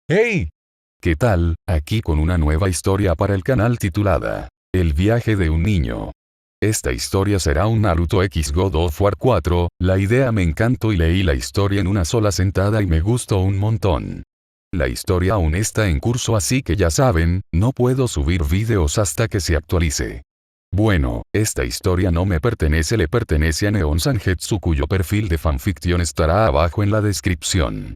¡Hey! ¿Qué tal? Aquí con una nueva historia para el canal titulada El viaje de un niño. Esta historia será un Naruto X God of War 4, la idea me encantó y leí la historia en una sola sentada y me gustó un montón. La historia aún está en curso así que ya saben, no puedo subir vídeos hasta que se actualice. Bueno, esta historia no me pertenece, le pertenece a Neon Sangetsu cuyo perfil de fanfiction estará abajo en la descripción.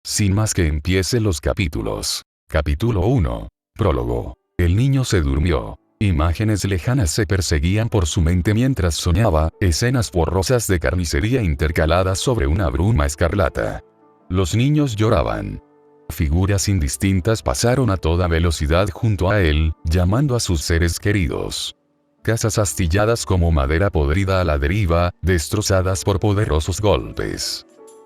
Sin más que empiece los capítulos. Capítulo 1. Prólogo. El niño se durmió. Imágenes lejanas se perseguían por su mente mientras soñaba, escenas borrosas de carnicería intercaladas sobre una bruma escarlata. Los niños lloraban. Figuras indistintas pasaron a toda velocidad junto a él, llamando a sus seres queridos. Casas astilladas como madera podrida a la deriva, destrozadas por poderosos golpes.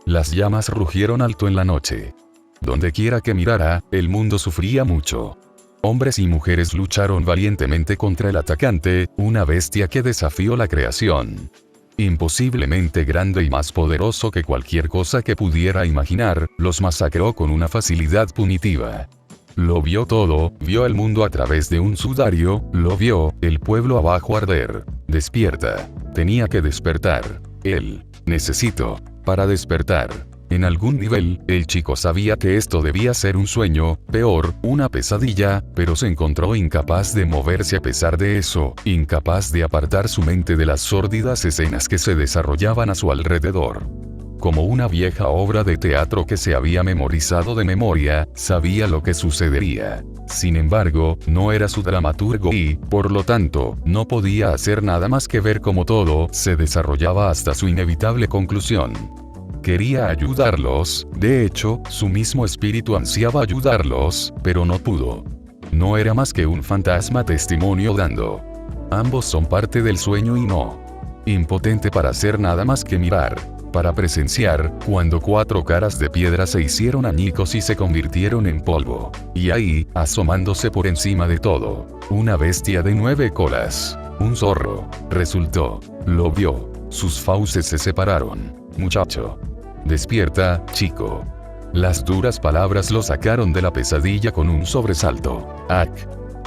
Las llamas rugieron alto en la noche. Donde quiera que mirara, el mundo sufría mucho. Hombres y mujeres lucharon valientemente contra el atacante, una bestia que desafió la creación. Imposiblemente grande y más poderoso que cualquier cosa que pudiera imaginar, los masacró con una facilidad punitiva. Lo vio todo, vio el mundo a través de un sudario, lo vio, el pueblo abajo arder. Despierta. Tenía que despertar. Él. Necesito. Para despertar. En algún nivel, el chico sabía que esto debía ser un sueño, peor, una pesadilla, pero se encontró incapaz de moverse a pesar de eso, incapaz de apartar su mente de las sórdidas escenas que se desarrollaban a su alrededor. Como una vieja obra de teatro que se había memorizado de memoria, sabía lo que sucedería. Sin embargo, no era su dramaturgo y, por lo tanto, no podía hacer nada más que ver cómo todo se desarrollaba hasta su inevitable conclusión. Quería ayudarlos, de hecho, su mismo espíritu ansiaba ayudarlos, pero no pudo. No era más que un fantasma testimonio dando. Ambos son parte del sueño y no. Impotente para hacer nada más que mirar. Para presenciar, cuando cuatro caras de piedra se hicieron añicos y se convirtieron en polvo. Y ahí, asomándose por encima de todo, una bestia de 9 colas. Un zorro. Resultó. Lo vio. Sus fauces se separaron. Muchacho. Despierta, chico. Las duras palabras lo sacaron de la pesadilla con un sobresalto. ¡Ac!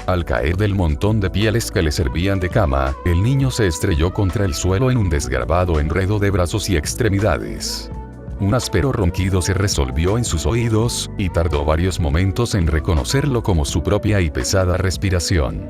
Al caer del montón de pieles que le servían de cama, el niño se estrelló contra el suelo en un desgarbado enredo de brazos y extremidades. Un áspero ronquido se resolvió en sus oídos, y tardó varios momentos en reconocerlo como su propia y pesada respiración.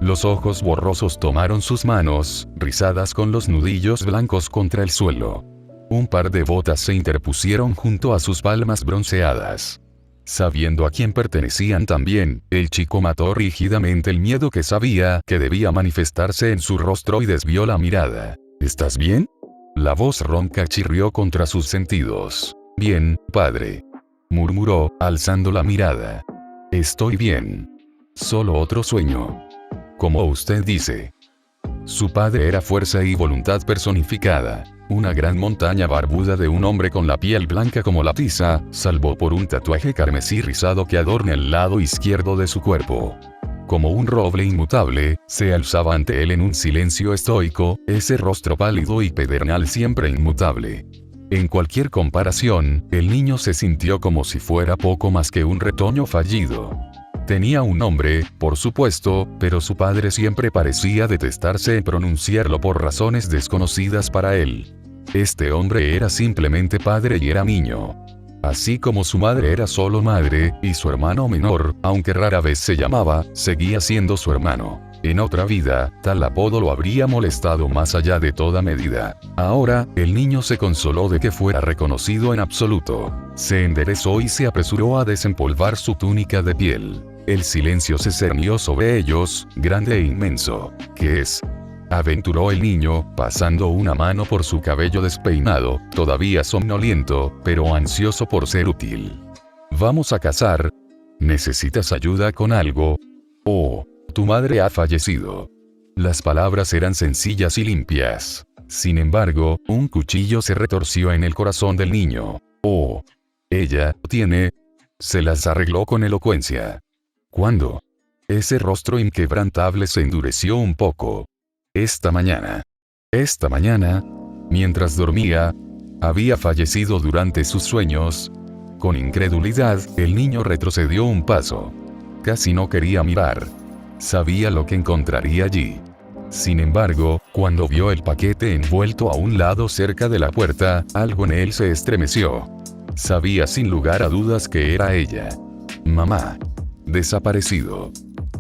Los ojos borrosos tomaron sus manos, rizadas con los nudillos blancos contra el suelo. Un par de botas se interpusieron junto a sus palmas bronceadas. Sabiendo a quién pertenecían también, el chico mató rígidamente el miedo que sabía que debía manifestarse en su rostro y desvió la mirada. ¿Estás bien? La voz ronca chirrió contra sus sentidos. Bien, padre. Murmuró, alzando la mirada. Estoy bien. Solo otro sueño. Como usted dice. Su padre era fuerza y voluntad personificada. Una gran montaña barbuda de un hombre con la piel blanca como la tiza, salvo por un tatuaje carmesí rizado que adorna el lado izquierdo de su cuerpo. Como un roble inmutable, se alzaba ante él en un silencio estoico, ese rostro pálido y pedernal siempre inmutable. En cualquier comparación, el niño se sintió como si fuera poco más que un retoño fallido. Tenía un nombre, por supuesto, pero su padre siempre parecía detestarse en pronunciarlo por razones desconocidas para él. Este hombre era simplemente padre y era niño. Así como su madre era solo madre, y su hermano menor, aunque rara vez se llamaba, seguía siendo su hermano. En otra vida, tal apodo lo habría molestado más allá de toda medida. Ahora, el niño se consoló de que fuera reconocido en absoluto. Se enderezó y se apresuró a desempolvar su túnica de piel. El silencio se cernió sobre ellos, grande e inmenso. ¿Qué es? Aventuró el niño, pasando una mano por su cabello despeinado, todavía somnoliento, pero ansioso por ser útil. ¿Vamos a cazar? ¿Necesitas ayuda con algo? Oh, tu madre ha fallecido. Las palabras eran sencillas y limpias. Sin embargo, un cuchillo se retorció en el corazón del niño. Oh, ella tiene... Se las arregló con elocuencia. ¿Cuándo? Ese rostro inquebrantable se endureció un poco. Esta mañana. Esta mañana, mientras dormía, había fallecido durante sus sueños. Con incredulidad, el niño retrocedió un paso. Casi no quería mirar. Sabía lo que encontraría allí. Sin embargo, cuando vio el paquete envuelto a un lado cerca de la puerta, algo en él se estremeció. Sabía sin lugar a dudas que era ella. Mamá. Desaparecido.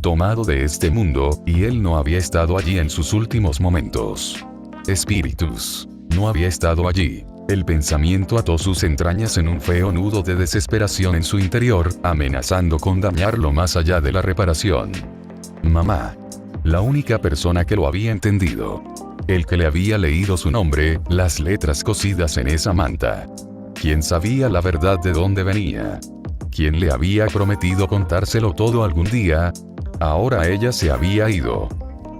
Tomado de este mundo, y él no había estado allí en sus últimos momentos. Espíritus. No había estado allí. El pensamiento ató sus entrañas en un feo nudo de desesperación en su interior, amenazando con dañarlo más allá de la reparación. Mamá. La única persona que lo había entendido. El que le había leído su nombre, las letras cosidas en esa manta. Quien sabía la verdad de dónde venía. Quien le había prometido contárselo todo algún día. Ahora ella se había ido.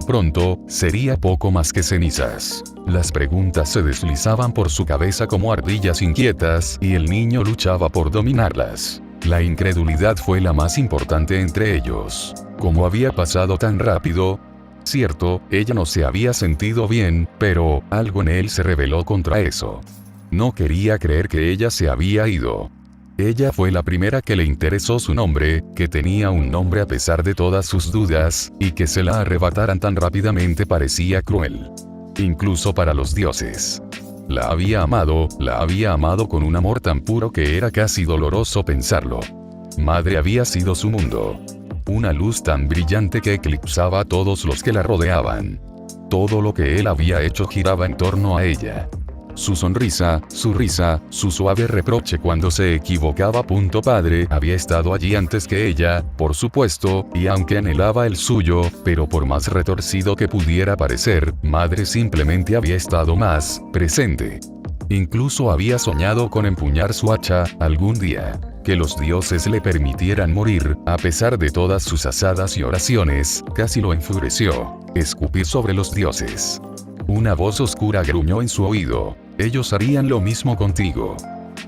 Pronto, sería poco más que cenizas. Las preguntas se deslizaban por su cabeza como ardillas inquietas, y el niño luchaba por dominarlas. La incredulidad fue la más importante entre ellos. ¿Cómo había pasado tan rápido? Cierto, ella no se había sentido bien, pero algo en él se rebeló contra eso. No quería creer que ella se había ido. Ella fue la primera que le interesó su nombre, que tenía un nombre a pesar de todas sus dudas, y que se la arrebataran tan rápidamente parecía cruel. Incluso para los dioses. La había amado con un amor tan puro que era casi doloroso pensarlo. Madre había sido su mundo. Una luz tan brillante que eclipsaba a todos los que la rodeaban. Todo lo que él había hecho giraba en torno a ella. Su sonrisa, su risa, su suave reproche cuando se equivocaba. Padre había estado allí antes que ella, por supuesto, y aunque anhelaba el suyo, pero por más retorcido que pudiera parecer, madre simplemente había estado más presente. Incluso había soñado con empuñar su hacha, algún día. Que los dioses le permitieran morir, a pesar de todas sus asadas y oraciones, casi lo enfureció. Escupir sobre los dioses. Una voz oscura gruñó en su oído. Ellos harían lo mismo contigo.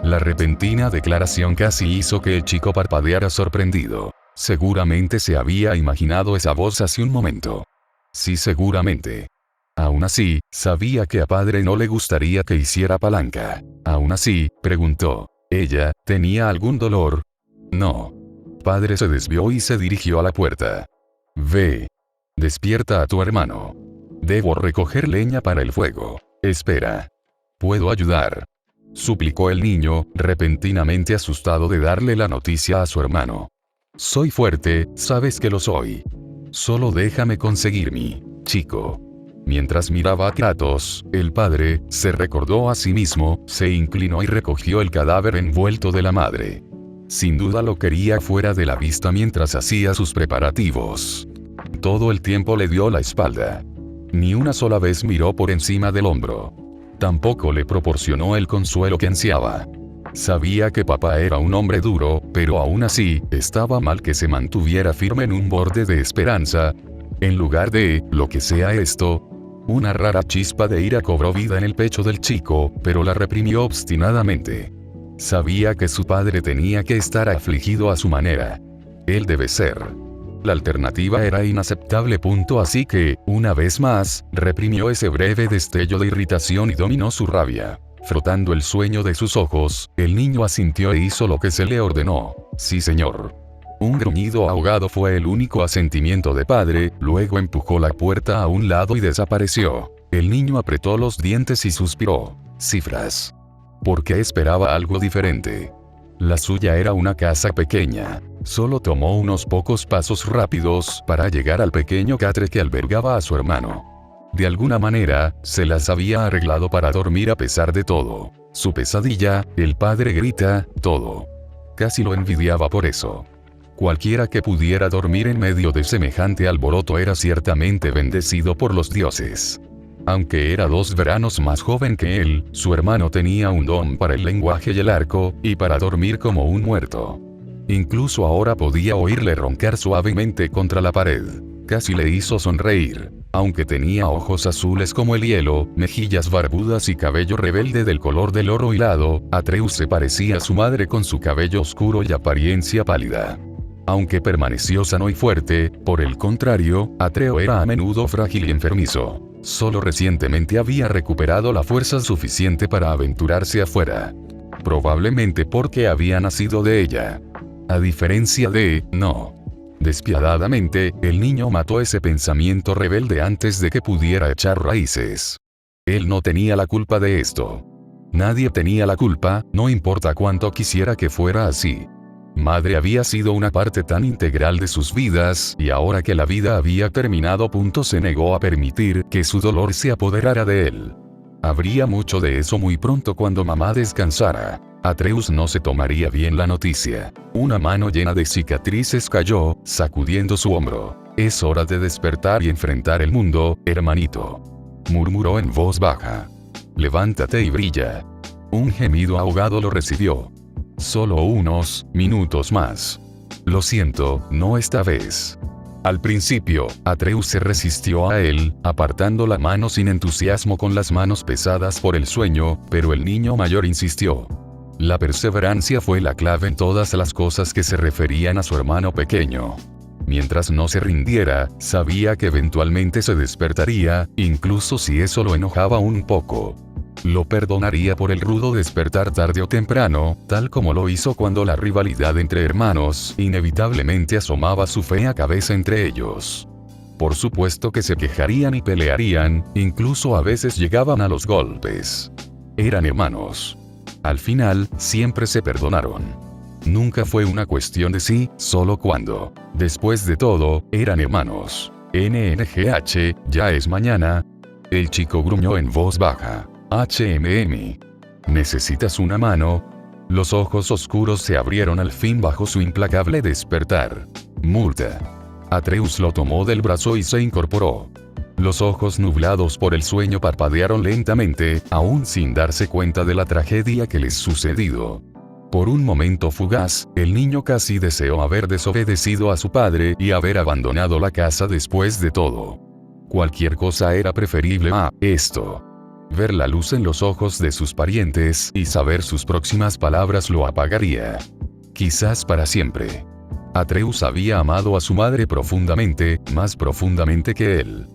La repentina declaración casi hizo que el chico parpadeara sorprendido. Seguramente se había imaginado esa voz hace un momento. Sí, seguramente. Aún así, sabía que a padre no le gustaría que hiciera palanca. Aún así, preguntó. ¿Ella tenía algún dolor? No. Padre se desvió y se dirigió a la puerta. Ve. Despierta a tu hermano. Debo recoger leña para el fuego. Espera. ¿Puedo ayudar?, suplicó el niño, repentinamente asustado de darle la noticia a su hermano. Soy fuerte, sabes que lo soy. Solo déjame conseguir mi chico. Mientras miraba a Kratos, el padre se recordó a sí mismo, se inclinó y recogió el cadáver envuelto de la madre. Sin duda lo quería fuera de la vista mientras hacía sus preparativos. Todo el tiempo le dio la espalda. Ni una sola vez miró por encima del hombro. Tampoco le proporcionó el consuelo que ansiaba. Sabía que papá era un hombre duro, pero aún así, estaba mal que se mantuviera firme en un borde de esperanza. En lugar de, lo que sea esto, una rara chispa de ira cobró vida en el pecho del chico, pero la reprimió obstinadamente. Sabía que su padre tenía que estar afligido a su manera. Él debe ser. La alternativa era inaceptable. Así que, una vez más, reprimió ese breve destello de irritación y dominó su rabia. Frotando el sueño de sus ojos, el niño asintió e hizo lo que se le ordenó. Sí, señor. Un gruñido ahogado fue el único asentimiento de padre, luego empujó la puerta a un lado y desapareció. El niño apretó los dientes y suspiró. Cifras. ¿Por qué esperaba algo diferente? La suya era una casa pequeña. Solo tomó unos pocos pasos rápidos para llegar al pequeño catre que albergaba a su hermano. De alguna manera, se las había arreglado para dormir a pesar de todo. Su pesadilla, el padre grita, todo. Casi lo envidiaba por eso. Cualquiera que pudiera dormir en medio de semejante alboroto era ciertamente bendecido por los dioses. Aunque era 2 veranos más joven que él, su hermano tenía un don para el lenguaje y el arco, y para dormir como un muerto. Incluso ahora podía oírle roncar suavemente contra la pared. Casi le hizo sonreír. Aunque tenía ojos azules como el hielo, mejillas barbudas y cabello rebelde del color del oro hilado, Atreus se parecía a su madre con su cabello oscuro y apariencia pálida. Aunque permaneció sano y fuerte, por el contrario, Atreo era a menudo frágil y enfermizo. Solo recientemente había recuperado la fuerza suficiente para aventurarse afuera. probablemente porque había nacido de ella. A diferencia de, no. Despiadadamente, el niño mató ese pensamiento rebelde antes de que pudiera echar raíces. Él no tenía la culpa de esto. Nadie tenía la culpa, no importa cuánto quisiera que fuera así. Madre había sido una parte tan integral de sus vidas, y ahora que la vida había terminado, se negó a permitir que su dolor se apoderara de él. Habría mucho de eso muy pronto cuando mamá descansara. Atreus no se tomaría bien la noticia. Una mano llena de cicatrices cayó, sacudiendo su hombro. Es hora de despertar y enfrentar el mundo, hermanito. Murmuró en voz baja. Levántate y brilla. Un gemido ahogado lo recibió. Solo unos minutos más. Lo siento, no esta vez. Al principio, Atreus se resistió a él, apartando la mano sin entusiasmo con las manos pesadas por el sueño, pero el niño mayor insistió. La perseverancia fue la clave en todas las cosas que se referían a su hermano pequeño. Mientras no se rindiera, sabía que eventualmente se despertaría, incluso si eso lo enojaba un poco. Lo perdonaría por el rudo despertar tarde o temprano, tal como lo hizo cuando la rivalidad entre hermanos inevitablemente asomaba su fea cabeza entre ellos. Por supuesto que se quejarían y pelearían, incluso a veces llegaban a los golpes. Eran hermanos. Al final, siempre se perdonaron. Nunca fue una cuestión de sí, solo cuando. Después de todo, eran hermanos. NNGH, ya es mañana. El chico gruñó en voz baja. HMM. ¿Necesitas una mano? Los ojos oscuros se abrieron al fin bajo su implacable despertar. Multa. Atreus lo tomó del brazo y se incorporó. Los ojos nublados por el sueño parpadearon lentamente, aún sin darse cuenta de la tragedia que les sucedido. Por un momento fugaz, el niño casi deseó haber desobedecido a su padre y haber abandonado la casa después de todo. Cualquier cosa era preferible a esto. Ver la luz en los ojos de sus parientes y saber sus próximas palabras lo apagaría. Quizás para siempre. Atreus había amado a su madre profundamente, más profundamente que él.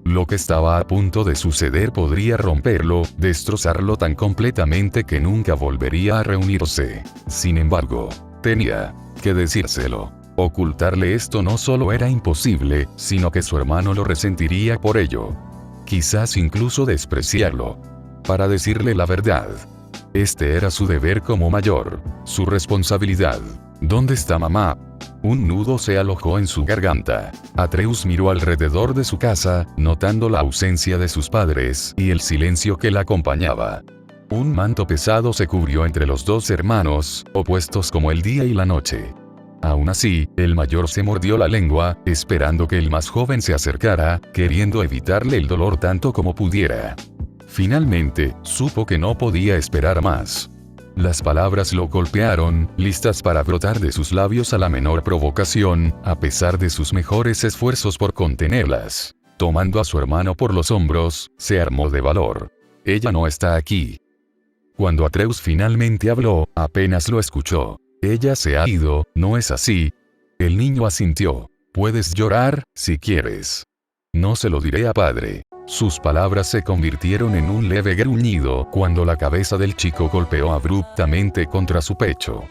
Lo que estaba a punto de suceder podría romperlo, destrozarlo tan completamente que nunca volvería a reunirse. Sin embargo, tenía que decírselo. Ocultarle esto no solo era imposible, sino que su hermano lo resentiría por ello. Quizás incluso despreciarlo. Para decirle la verdad. Este era su deber como mayor, su responsabilidad. ¿Dónde está mamá? Un nudo se alojó en su garganta. Atreus miró alrededor de su casa, notando la ausencia de sus padres y el silencio que la acompañaba. Un manto pesado se cubrió entre los dos hermanos, opuestos como el día y la noche. Aún así, el mayor se mordió la lengua, esperando que el más joven se acercara, queriendo evitarle el dolor tanto como pudiera. Finalmente, supo que no podía esperar más. Las palabras lo golpearon, listas para brotar de sus labios a la menor provocación, a pesar de sus mejores esfuerzos por contenerlas. Tomando a su hermano por los hombros, se armó de valor. Ella no está aquí. Cuando Atreus finalmente habló, apenas lo escuchó. Ella se ha ido, ¿no es así? El niño asintió. Puedes llorar, si quieres. No se lo diré a padre. Sus palabras se convirtieron en un leve gruñido cuando la cabeza del chico golpeó abruptamente contra su pecho.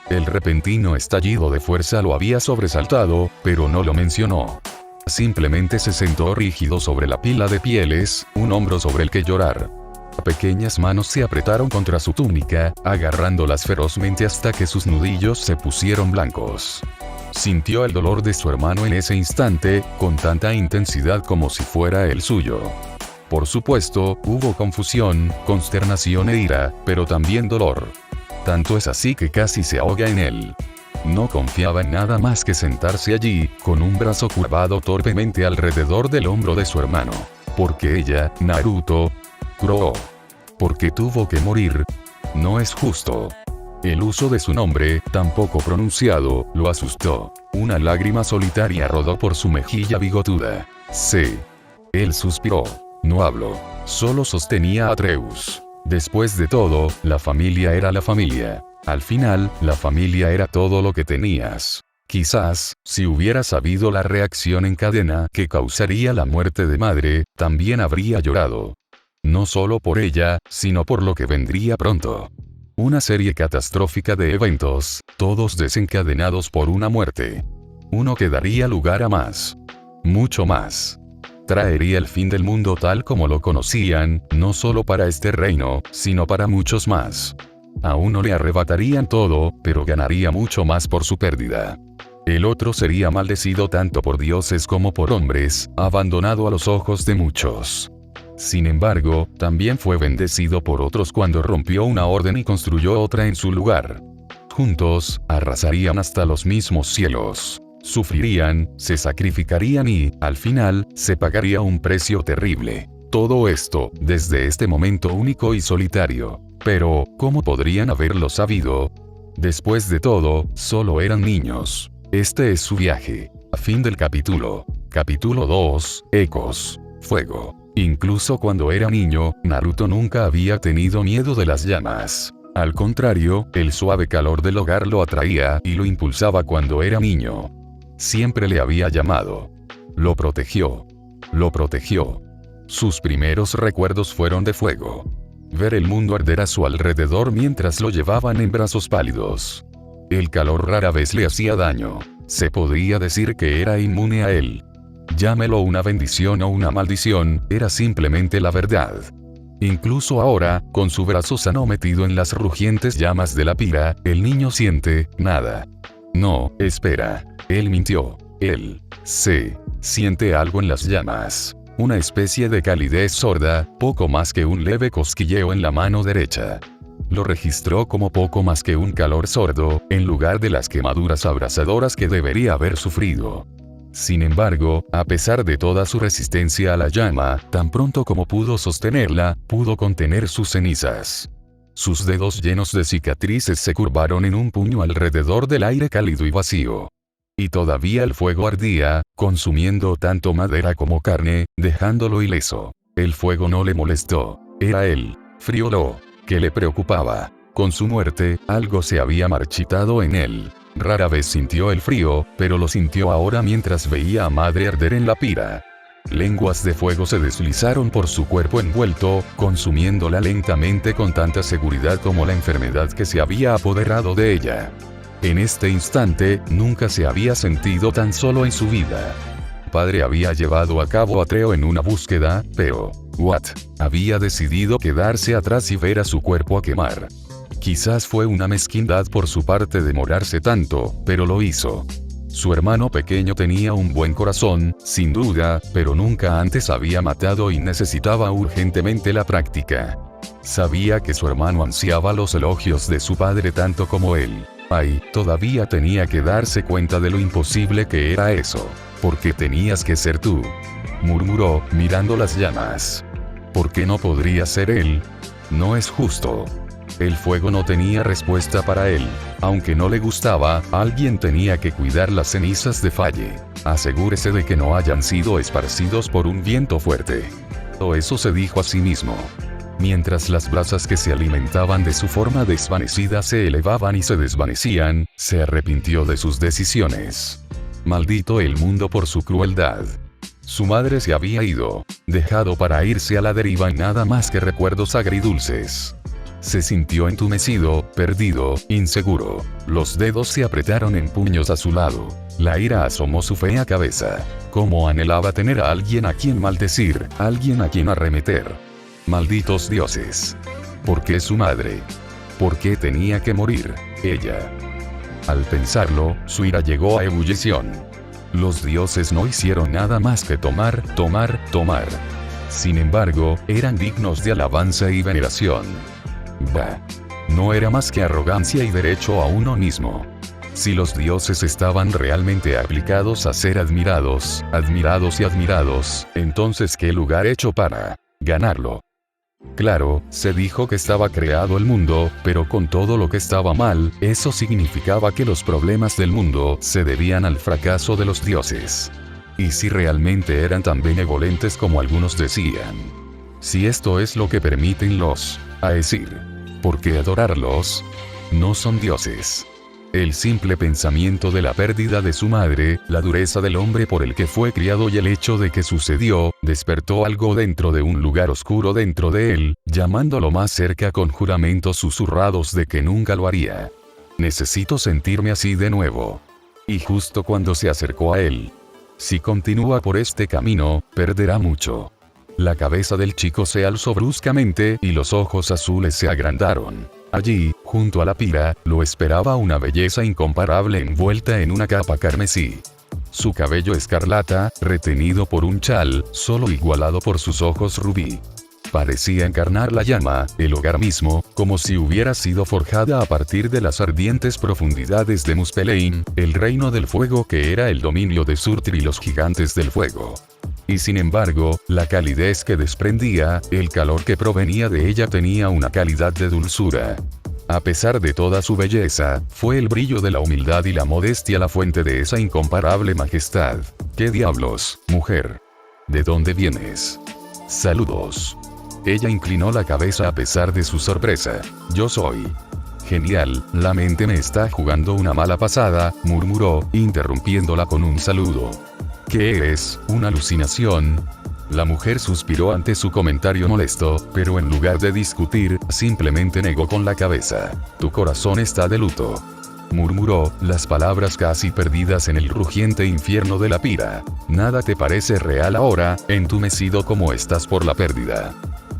El repentino estallido de fuerza lo había sobresaltado, pero no lo mencionó. Simplemente se sentó rígido sobre la pila de pieles, un hombro sobre el que llorar. Pequeñas manos se apretaron contra su túnica, agarrándolas ferozmente hasta que sus nudillos se pusieron blancos. Sintió el dolor de su hermano en ese instante, con tanta intensidad como si fuera el suyo. Por supuesto, hubo confusión, consternación e ira, pero también dolor. Tanto es así que casi se ahoga en él. No confiaba en nada más que sentarse allí, con un brazo curvado torpemente alrededor del hombro de su hermano. Porque ella, Naruto, croó. Porque tuvo que morir. No es justo. El uso de su nombre, tan poco pronunciado, lo asustó. Una lágrima solitaria rodó por su mejilla bigotuda. Sí. Él suspiró. No habló. Solo sostenía a Atreus. Después de todo, la familia era la familia. Al final, la familia era todo lo que tenías. Quizás, si hubiera sabido la reacción en cadena que causaría la muerte de madre, también habría llorado. No solo por ella, sino por lo que vendría pronto. Una serie catastrófica de eventos, todos desencadenados por una muerte. Uno que daría lugar a más. Mucho más. Traería el fin del mundo tal como lo conocían, no solo para este reino, sino para muchos más. A uno le arrebatarían todo, pero ganaría mucho más por su pérdida. El otro sería maldecido tanto por dioses como por hombres, abandonado a los ojos de muchos. Sin embargo, también fue bendecido por otros cuando rompió una orden y construyó otra en su lugar. Juntos, arrasarían hasta los mismos cielos. Sufrirían, se sacrificarían y, al final, se pagaría un precio terrible. Todo esto, desde este momento único y solitario. Pero, ¿cómo podrían haberlo sabido? Después de todo, solo eran niños. Este es su viaje. A fin del capítulo. Capítulo 2, Ecos. Fuego. Incluso cuando era niño, Naruto nunca había tenido miedo de las llamas. Al contrario, el suave calor del hogar lo atraía y lo impulsaba cuando era niño. Siempre le había llamado. Lo protegió. Lo protegió. Sus primeros recuerdos fueron de fuego. Ver el mundo arder a su alrededor mientras lo llevaban en brazos pálidos. El calor rara vez le hacía daño. Se podría decir que era inmune a él. Llámelo una bendición o una maldición, era simplemente la verdad. Incluso ahora, con su brazo sano metido en las rugientes llamas de la pira, el niño siente nada. No, espera. Él mintió. Él siente algo en las llamas. Una especie de calidez sorda, poco más que un leve cosquilleo en la mano derecha. Lo registró como poco más que un calor sordo, en lugar de las quemaduras abrasadoras que debería haber sufrido. Sin embargo, a pesar de toda su resistencia a la llama, tan pronto como pudo sostenerla, pudo contener sus cenizas. Sus dedos llenos de cicatrices se curvaron en un puño alrededor del aire cálido y vacío. Y todavía el fuego ardía, consumiendo tanto madera como carne, dejándolo ileso. El fuego no le molestó. Era él, frío lo que le preocupaba. Con su muerte, algo se había marchitado en él. Rara vez sintió el frío, pero lo sintió ahora mientras veía a madre arder en la pira. Lenguas de fuego se deslizaron por su cuerpo envuelto, consumiéndola lentamente con tanta seguridad como la enfermedad que se había apoderado de ella. En este instante, nunca se había sentido tan solo en su vida. Padre había llevado a cabo a Treo en una búsqueda, pero había decidido quedarse atrás y ver a su cuerpo a quemar. Quizás fue una mezquindad por su parte demorarse tanto, pero lo hizo. Su hermano pequeño tenía un buen corazón, sin duda, pero nunca antes había matado y necesitaba urgentemente la práctica. Sabía que su hermano ansiaba los elogios de su padre tanto como él. Todavía tenía que darse cuenta de lo imposible que era eso. ¿Por qué tenías que ser tú?, murmuró, mirando las llamas. ¿Por qué no podría ser él? No es justo. El fuego no tenía respuesta para él. Aunque no le gustaba, alguien tenía que cuidar las cenizas de Falle. Asegúrese de que no hayan sido esparcidos por un viento fuerte. O eso se dijo a sí mismo. Mientras las brasas que se alimentaban de su forma desvanecida se elevaban y se desvanecían, se arrepintió de sus decisiones. Maldito el mundo por su crueldad. Su madre se había ido, dejado para irse a la deriva en nada más que recuerdos agridulces. Se sintió entumecido, perdido, inseguro. Los dedos se apretaron en puños a su lado. La ira asomó su fea cabeza. Cómo anhelaba tener a alguien a quien maldecir, alguien a quien arremeter. Malditos dioses. ¿Por qué su madre? ¿Por qué tenía que morir ella? Al pensarlo, su ira llegó a ebullición. Los dioses no hicieron nada más que tomar. Sin embargo, eran dignos de alabanza y veneración. No era más que arrogancia y derecho a uno mismo. Si los dioses estaban realmente aplicados a ser admirados, entonces ¿qué lugar hecho para ganarlo? Claro, se dijo que estaba creado el mundo, pero con todo lo que estaba mal, eso significaba que los problemas del mundo se debían al fracaso de los dioses. ¿Y si realmente eran tan benevolentes como algunos decían? Si esto es lo que permiten los Aesir, ¿por qué adorarlos? No son dioses. El simple pensamiento de la pérdida de su madre, la dureza del hombre por el que fue criado y el hecho de que sucedió, Despertó algo dentro de un lugar oscuro dentro de él, llamándolo más cerca con juramentos susurrados de que nunca lo haría. Necesito sentirme así de nuevo. Y justo cuando se acercó a él. Si continúa por este camino, perderá mucho. La cabeza del chico se alzó bruscamente y los ojos azules se agrandaron. Allí, junto a la pira, lo esperaba una belleza incomparable envuelta en una capa carmesí. Su cabello escarlata, retenido por un chal, solo igualado por sus ojos rubí. Parecía encarnar la llama, el hogar mismo, como si hubiera sido forjada a partir de las ardientes profundidades de Muspelheim, el reino del fuego que era el dominio de Surtr y los gigantes del fuego. Y sin embargo, la calidez que desprendía, el calor que provenía de ella tenía una calidad de dulzura. A pesar de toda su belleza, fue el brillo de la humildad y la modestia la fuente de esa incomparable majestad. ¿Qué diablos, mujer? ¿De dónde vienes? Saludos. Ella inclinó la cabeza a pesar de su sorpresa. Yo soy. Genial, la mente me está jugando una mala pasada, murmuró, interrumpiéndola con un saludo. ¿Qué es, una alucinación? La mujer suspiró ante su comentario molesto, pero en lugar de discutir, simplemente negó con la cabeza. Tu corazón está de luto. Murmuró, las palabras casi perdidas en el rugiente infierno de la pira. Nada te parece real ahora, entumecido como estás por la pérdida.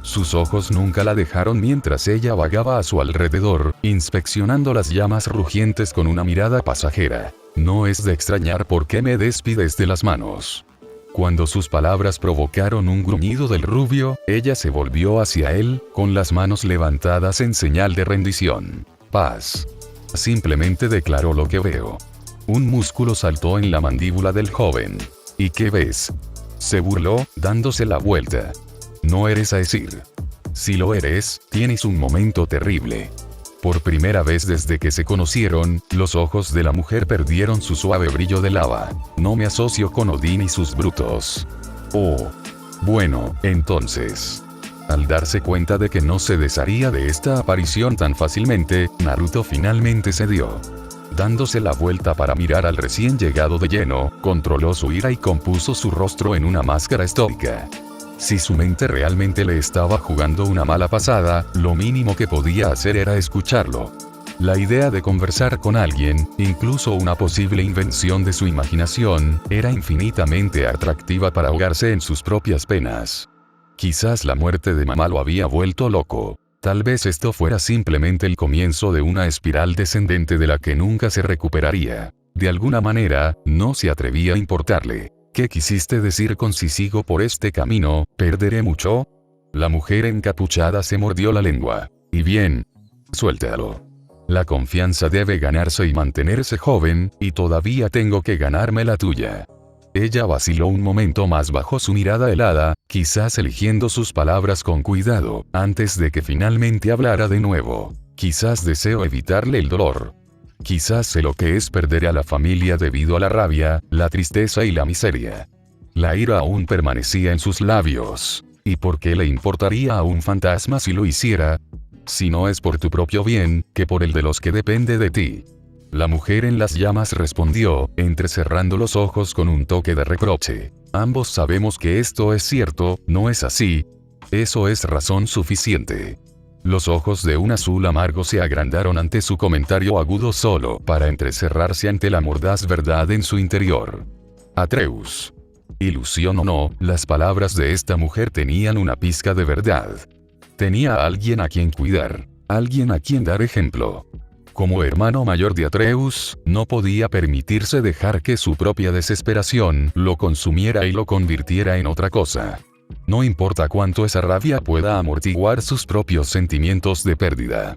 Sus ojos nunca la dejaron mientras ella vagaba a su alrededor, inspeccionando las llamas rugientes con una mirada pasajera. No es de extrañar por qué me despides de las manos. Cuando sus palabras provocaron un gruñido del rubio, ella se volvió hacia él, con las manos levantadas en señal de rendición. Paz. Simplemente declaró lo que veo. Un músculo saltó en la mandíbula del joven. ¿Y qué ves? Se burló, dándose la vuelta. No eres Aesir. Si lo eres, tienes un momento terrible. Por primera vez desde que se conocieron, los ojos de la mujer perdieron su suave brillo de lava. No me asocio con Odín y sus brutos. Oh. Bueno, entonces. Al darse cuenta de que no se desharía de esta aparición tan fácilmente, Naruto finalmente cedió. Dándose la vuelta para mirar al recién llegado de lleno, controló su ira y compuso su rostro en una máscara estoica. Si su mente realmente le estaba jugando una mala pasada, lo mínimo que podía hacer era escucharlo. La idea de conversar con alguien, incluso una posible invención de su imaginación, era infinitamente atractiva para ahogarse en sus propias penas. Quizás la muerte de mamá lo había vuelto loco. Tal vez esto fuera simplemente el comienzo de una espiral descendente de la que nunca se recuperaría. De alguna manera, no se atrevía a importarle. ¿Qué quisiste decir con si sigo por este camino, perderé mucho? La mujer encapuchada se mordió la lengua. Y bien. Suéltalo. La confianza debe ganarse y mantenerse joven, y todavía tengo que ganarme la tuya. Ella vaciló un momento más bajo su mirada helada, quizás eligiendo sus palabras con cuidado, antes de que finalmente hablara de nuevo. Quizás deseo evitarle el dolor. Quizás sé lo que es perder a la familia debido a la rabia, la tristeza y la miseria. La ira aún permanecía en sus labios. ¿Y por qué le importaría a un fantasma si lo hiciera? Si no es por tu propio bien, que por el de los que depende de ti. La mujer en las llamas respondió, entrecerrando los ojos con un toque de reproche. Ambos sabemos que esto es cierto, ¿no es así? Eso es razón suficiente. Los ojos de un azul amargo se agrandaron ante su comentario agudo solo para entrecerrarse ante la mordaz verdad en su interior. Atreus. Ilusión o no, las palabras de esta mujer tenían una pizca de verdad. Tenía a alguien a quien cuidar, alguien a quien dar ejemplo. Como hermano mayor de Atreus, no podía permitirse dejar que su propia desesperación lo consumiera y lo convirtiera en otra cosa. No importa cuánto esa rabia pueda amortiguar sus propios sentimientos de pérdida.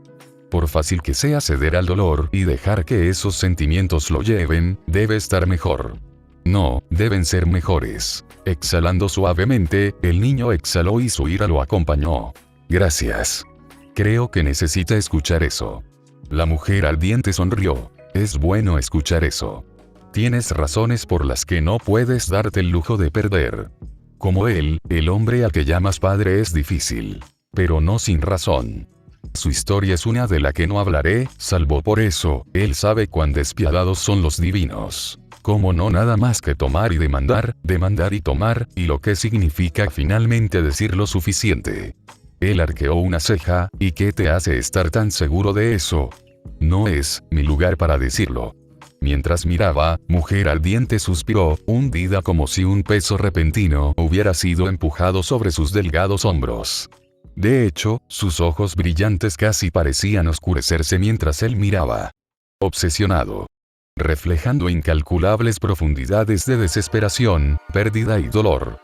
Por fácil que sea ceder al dolor y dejar que esos sentimientos lo lleven, debe estar mejor. No, deben ser mejores. Exhalando suavemente, el niño exhaló y su ira lo acompañó. Gracias. Creo que necesita escuchar eso. La mujer ardiente sonrió. Es bueno escuchar eso. Tienes razones por las que no puedes darte el lujo de perder. Como él, el hombre al que llamas padre es difícil. Pero no sin razón. Su historia es una de la que no hablaré, salvo por eso, él sabe cuán despiadados son los divinos. ¿Cómo no? Nada más que tomar y demandar y tomar, y lo que significa finalmente decir lo suficiente. Él arqueó una ceja, ¿y qué te hace estar tan seguro de eso? No es mi lugar para decirlo. Mientras miraba, mujer ardiente suspiró, hundida como si un peso repentino hubiera sido empujado sobre sus delgados hombros. De hecho, sus ojos brillantes casi parecían oscurecerse mientras él miraba. Obsesionado. Reflejando incalculables profundidades de desesperación, pérdida y dolor.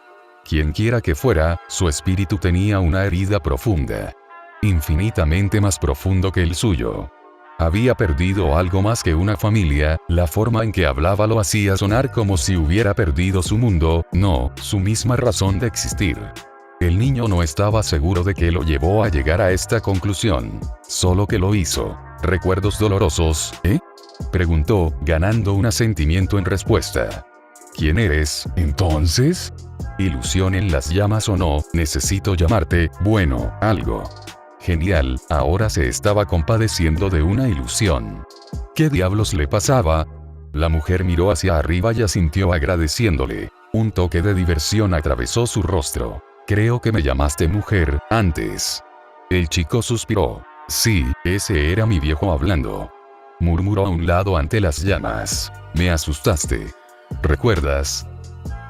Quienquiera que fuera, su espíritu tenía una herida profunda. Infinitamente más profundo que el suyo. Había perdido algo más que una familia, la forma en que hablaba lo hacía sonar como si hubiera perdido su mundo, no, su misma razón de existir. El niño no estaba seguro de qué lo llevó a llegar a esta conclusión, solo que lo hizo. ¿Recuerdos dolorosos, preguntó, ganando un asentimiento en respuesta. ¿Quién eres, entonces? ¿Ilusión en las llamas o no? Necesito llamarte, bueno, algo. Genial, ahora se estaba compadeciendo de una ilusión. ¿Qué diablos le pasaba? La mujer miró hacia arriba y asintió agradeciéndole. Un toque de diversión atravesó su rostro. Creo que me llamaste mujer, antes. El chico suspiró. Sí, ese era mi viejo hablando. Murmuró a un lado ante las llamas. Me asustaste. ¿Recuerdas?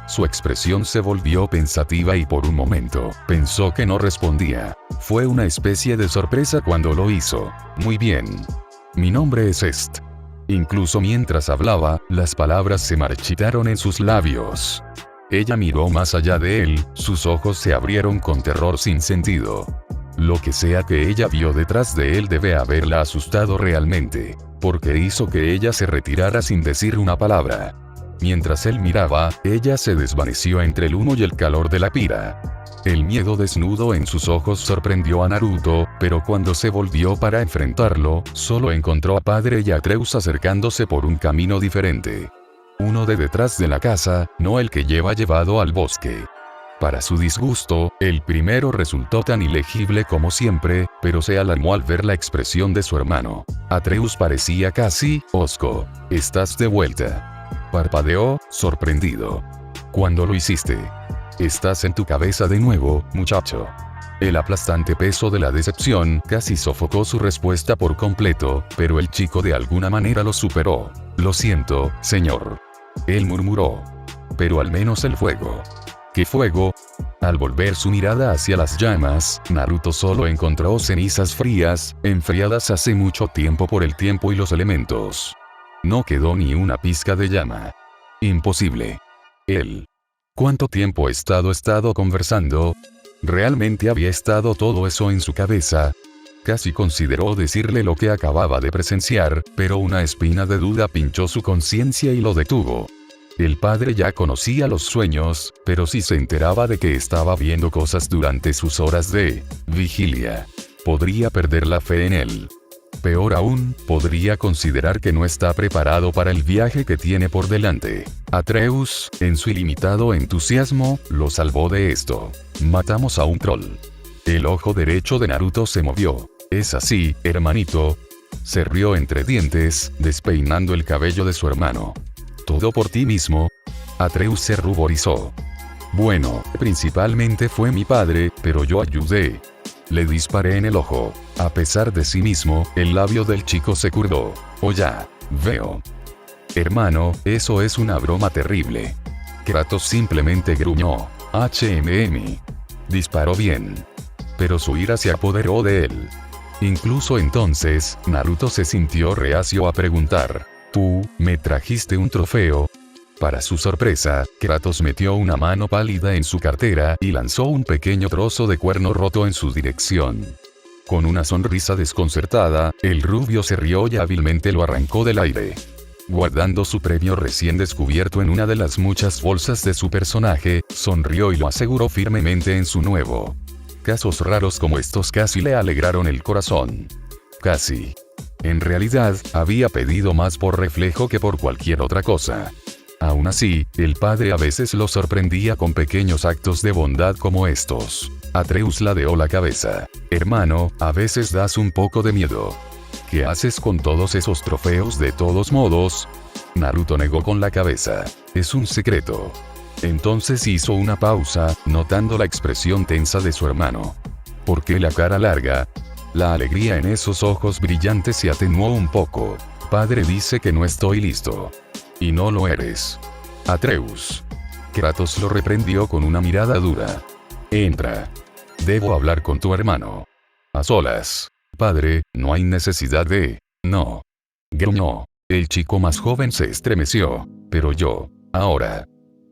Su expresión se volvió pensativa y por un momento, pensó que no respondía. Fue una especie de sorpresa cuando lo hizo. Muy bien. Mi nombre es Est. Incluso mientras hablaba, las palabras se marchitaron en sus labios. Ella miró más allá de él, sus ojos se abrieron con terror sin sentido. Lo que sea que ella vio detrás de él debe haberla asustado realmente, porque hizo que ella se retirara sin decir una palabra. Mientras él miraba, ella se desvaneció entre el humo y el calor de la pira. El miedo desnudo en sus ojos sorprendió a Naruto, pero cuando se volvió para enfrentarlo, solo encontró a padre y a Atreus acercándose por un camino diferente. Uno de detrás de la casa, no el que llevado al bosque. Para su disgusto, el primero resultó tan ilegible como siempre, pero se alarmó al ver la expresión de su hermano. Atreus parecía casi hosco. ¿Estás de vuelta? Parpadeó, sorprendido. ¿Cuándo lo hiciste? Estás en tu cabeza de nuevo, muchacho. El aplastante peso de la decepción casi sofocó su respuesta por completo, pero el chico de alguna manera lo superó. Lo siento, señor. Él murmuró. Pero al menos el fuego. ¿Qué fuego? Al volver su mirada hacia las llamas, Naruto solo encontró cenizas frías, enfriadas hace mucho tiempo por el tiempo y los elementos. No quedó ni una pizca de llama. Imposible. Él. ¿Cuánto tiempo he estado conversando? ¿Realmente había estado todo eso en su cabeza? Casi consideró decirle lo que acababa de presenciar, pero una espina de duda pinchó su conciencia y lo detuvo. El padre ya conocía los sueños, pero si se enteraba de que estaba viendo cosas durante sus horas de vigilia, podría perder la fe en él. Peor aún, podría considerar que no está preparado para el viaje que tiene por delante. Atreus, en su ilimitado entusiasmo, lo salvó de esto. Matamos a un troll. El ojo derecho de Naruto se movió. Es así, hermanito. Se rió entre dientes, despeinando el cabello de su hermano. ¿Todo por ti mismo? Atreus se ruborizó. Bueno, principalmente fue mi padre, pero yo ayudé. Le disparé en el ojo. A pesar de sí mismo, el labio del chico se curvó. Oh ya, veo. Hermano, eso es una broma terrible. Kratos simplemente gruñó. Disparó bien. Pero su ira se apoderó de él. Incluso entonces, Naruto se sintió reacio a preguntar. ¿Tú, me trajiste un trofeo? Para su sorpresa, Kratos metió una mano pálida en su cartera y lanzó un pequeño trozo de cuerno roto en su dirección. Con una sonrisa desconcertada, el rubio se rió y hábilmente lo arrancó del aire. Guardando su premio recién descubierto en una de las muchas bolsas de su personaje, sonrió y lo aseguró firmemente en su nuevo. Casos raros como estos casi le alegraron el corazón. Casi. En realidad, había pedido más por reflejo que por cualquier otra cosa. Aún así, el padre a veces lo sorprendía con pequeños actos de bondad como estos. Atreus ladeó la cabeza. Hermano, a veces das un poco de miedo. ¿Qué haces con todos esos trofeos de todos modos? Naruto negó con la cabeza. Es un secreto. Entonces hizo una pausa, notando la expresión tensa de su hermano. ¿Por qué la cara larga? La alegría en esos ojos brillantes se atenuó un poco. Padre dice que no estoy listo. Y no lo eres. Atreus. Kratos lo reprendió con una mirada dura. Entra. Debo hablar con tu hermano. A solas. Padre, no hay necesidad de... No. Gruñó. El chico más joven se estremeció. Pero yo. Ahora.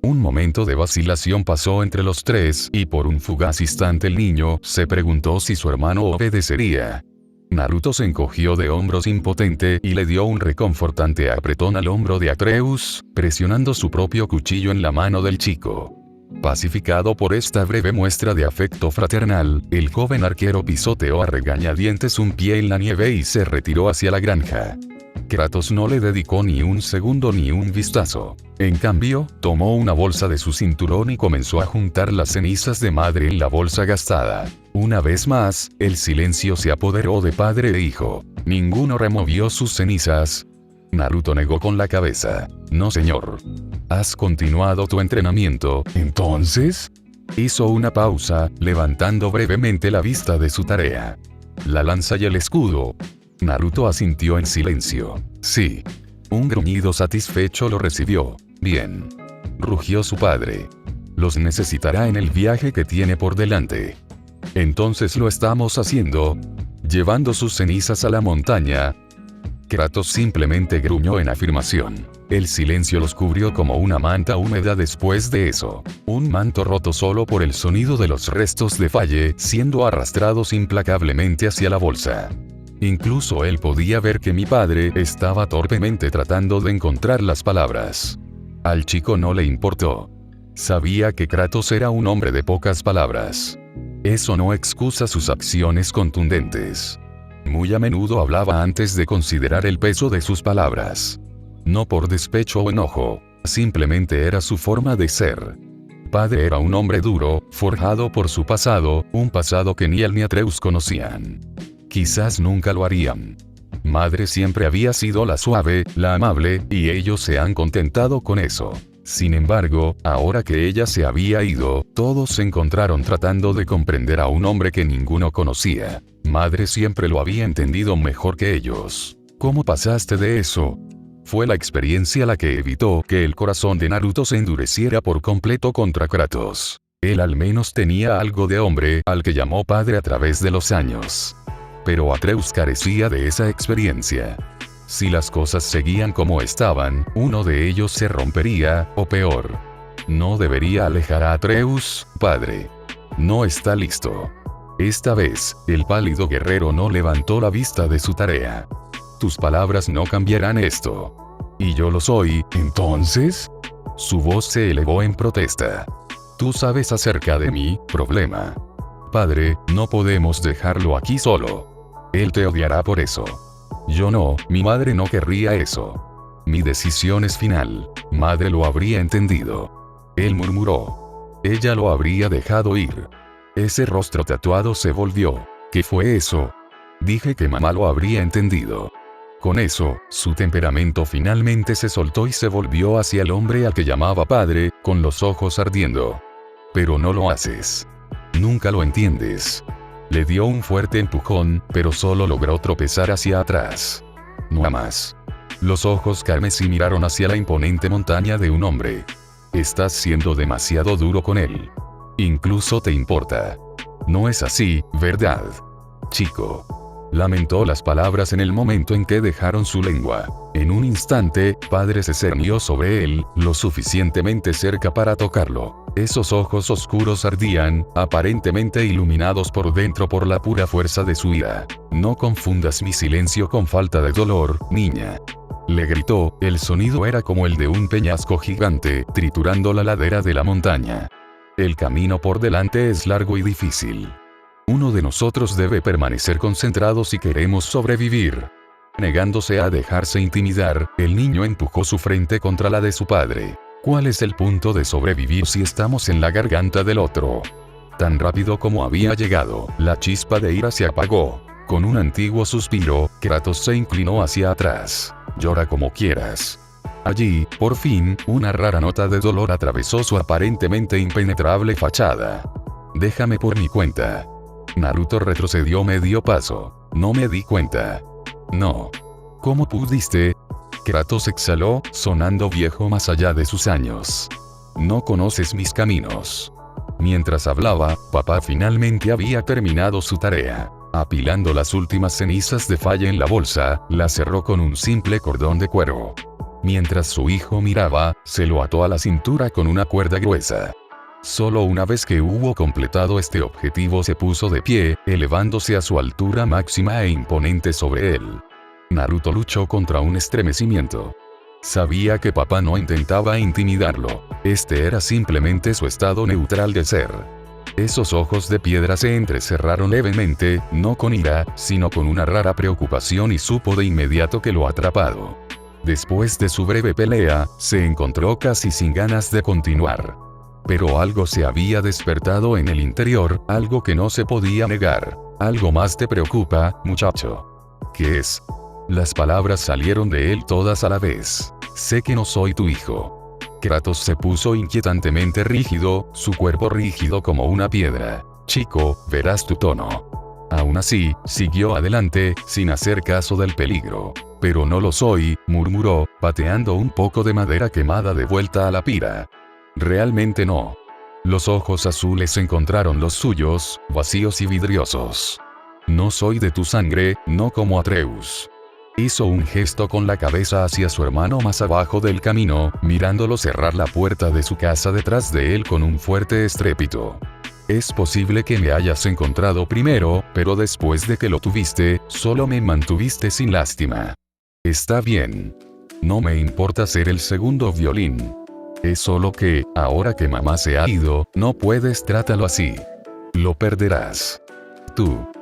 Un momento de vacilación pasó entre los tres y por un fugaz instante el niño se preguntó si su hermano obedecería. Naruto se encogió de hombros impotente y le dio un reconfortante apretón al hombro de Atreus, presionando su propio cuchillo en la mano del chico. Pacificado por esta breve muestra de afecto fraternal, el joven arquero pisoteó a regañadientes un pie en la nieve y se retiró hacia la granja. Kratos no le dedicó ni un segundo ni un vistazo. En cambio, tomó una bolsa de su cinturón y comenzó a juntar las cenizas de madre en la bolsa gastada. Una vez más, el silencio se apoderó de padre e hijo. Ninguno removió sus cenizas. Naruto negó con la cabeza. No señor. ¿Has continuado tu entrenamiento, entonces? Hizo una pausa, levantando brevemente la vista de su tarea. La lanza y el escudo. Naruto asintió en silencio. Sí. Un gruñido satisfecho lo recibió. Bien. Rugió su padre. Los necesitará en el viaje que tiene por delante. Entonces lo estamos haciendo. Llevando sus cenizas a la montaña. Kratos simplemente gruñó en afirmación. El silencio los cubrió como una manta húmeda después de eso. Un manto roto solo por el sonido de los restos de Falle siendo arrastrados implacablemente hacia la bolsa. Incluso él podía ver que mi padre estaba torpemente tratando de encontrar las palabras. Al chico no le importó. Sabía que Kratos era un hombre de pocas palabras. Eso no excusa sus acciones contundentes. Muy a menudo hablaba antes de considerar el peso de sus palabras. No por despecho o enojo, simplemente era su forma de ser. Padre era un hombre duro, forjado por su pasado, un pasado que ni él ni Atreus conocían. Quizás nunca lo harían. Madre siempre había sido la suave, la amable, y ellos se han contentado con eso. Sin embargo, ahora que ella se había ido, todos se encontraron tratando de comprender a un hombre que ninguno conocía. Madre siempre lo había entendido mejor que ellos. ¿Cómo pasaste de eso? Fue la experiencia la que evitó que el corazón de Naruto se endureciera por completo contra Kratos. Él al menos tenía algo de hombre al que llamó padre a través de los años. Pero Atreus carecía de esa experiencia. Si las cosas seguían como estaban, uno de ellos se rompería, o peor. No debería alejar a Atreus, padre. No está listo. Esta vez, el pálido guerrero no levantó la vista de su tarea. Tus palabras no cambiarán esto. Y yo lo soy, ¿entonces? Su voz se elevó en protesta. Tú sabes acerca de mi problema. Padre, no podemos dejarlo aquí solo. Él te odiará por eso. Yo no, mi madre no querría eso. Mi decisión es final. Madre lo habría entendido. Él murmuró. Ella lo habría dejado ir. Ese rostro tatuado se volvió. ¿Qué fue eso? Dije que mamá lo habría entendido. Con eso, su temperamento finalmente se soltó y se volvió hacia el hombre al que llamaba padre, con los ojos ardiendo. Pero no lo haces. Nunca lo entiendes. Le dio un fuerte empujón, pero solo logró tropezar hacia atrás. No más. Los ojos carmesí miraron hacia la imponente montaña de un hombre. Estás siendo demasiado duro con él. Incluso te importa. No es así, ¿verdad? Chico. Lamentó las palabras en el momento en que dejaron su lengua. En un instante, padre se cernió sobre él, lo suficientemente cerca para tocarlo. Esos ojos oscuros ardían, aparentemente iluminados por dentro por la pura fuerza de su ira. No confundas mi silencio con falta de dolor, niña. Le gritó, el sonido era como el de un peñasco gigante, triturando la ladera de la montaña. El camino por delante es largo y difícil. Uno de nosotros debe permanecer concentrado si queremos sobrevivir. Negándose a dejarse intimidar, el niño empujó su frente contra la de su padre. ¿Cuál es el punto de sobrevivir si estamos en la garganta del otro? Tan rápido como había llegado, la chispa de ira se apagó. Con un antiguo suspiro, Kratos se inclinó hacia atrás. Llora como quieras. Allí, por fin, una rara nota de dolor atravesó su aparentemente impenetrable fachada. Déjame por mi cuenta. Naruto retrocedió medio paso. No me di cuenta. No. ¿Cómo pudiste? Kratos exhaló, sonando viejo más allá de sus años. No conoces mis caminos. Mientras hablaba, papá finalmente había terminado su tarea. Apilando las últimas cenizas de falla en la bolsa, la cerró con un simple cordón de cuero. Mientras su hijo miraba, se lo ató a la cintura con una cuerda gruesa. Solo una vez que hubo completado este objetivo se puso de pie, elevándose a su altura máxima e imponente sobre él. Naruto luchó contra un estremecimiento. Sabía que papá no intentaba intimidarlo, este era simplemente su estado neutral de ser. Esos ojos de piedra se entrecerraron levemente, no con ira, sino con una rara preocupación y supo de inmediato que lo atrapado. Después de su breve pelea, se encontró casi sin ganas de continuar. Pero algo se había despertado en el interior, algo que no se podía negar. Algo más te preocupa, muchacho. ¿Qué es? Las palabras salieron de él todas a la vez. Sé que no soy tu hijo. Kratos se puso inquietantemente rígido, su cuerpo rígido como una piedra. Chico, verás tu tono. Aún así, siguió adelante, sin hacer caso del peligro. Pero no lo soy, murmuró, pateando un poco de madera quemada de vuelta a la pira. Realmente no. Los ojos azules encontraron los suyos, vacíos y vidriosos. No soy de tu sangre, no como Atreus. Hizo un gesto con la cabeza hacia su hermano más abajo del camino, mirándolo cerrar la puerta de su casa detrás de él con un fuerte estrépito. Es posible que me hayas encontrado primero, pero después de que lo tuviste, solo me mantuviste sin lástima. Está bien. No me importa ser el segundo violín. Es solo que, ahora que mamá se ha ido, no puedes trátalo así. Lo perderás.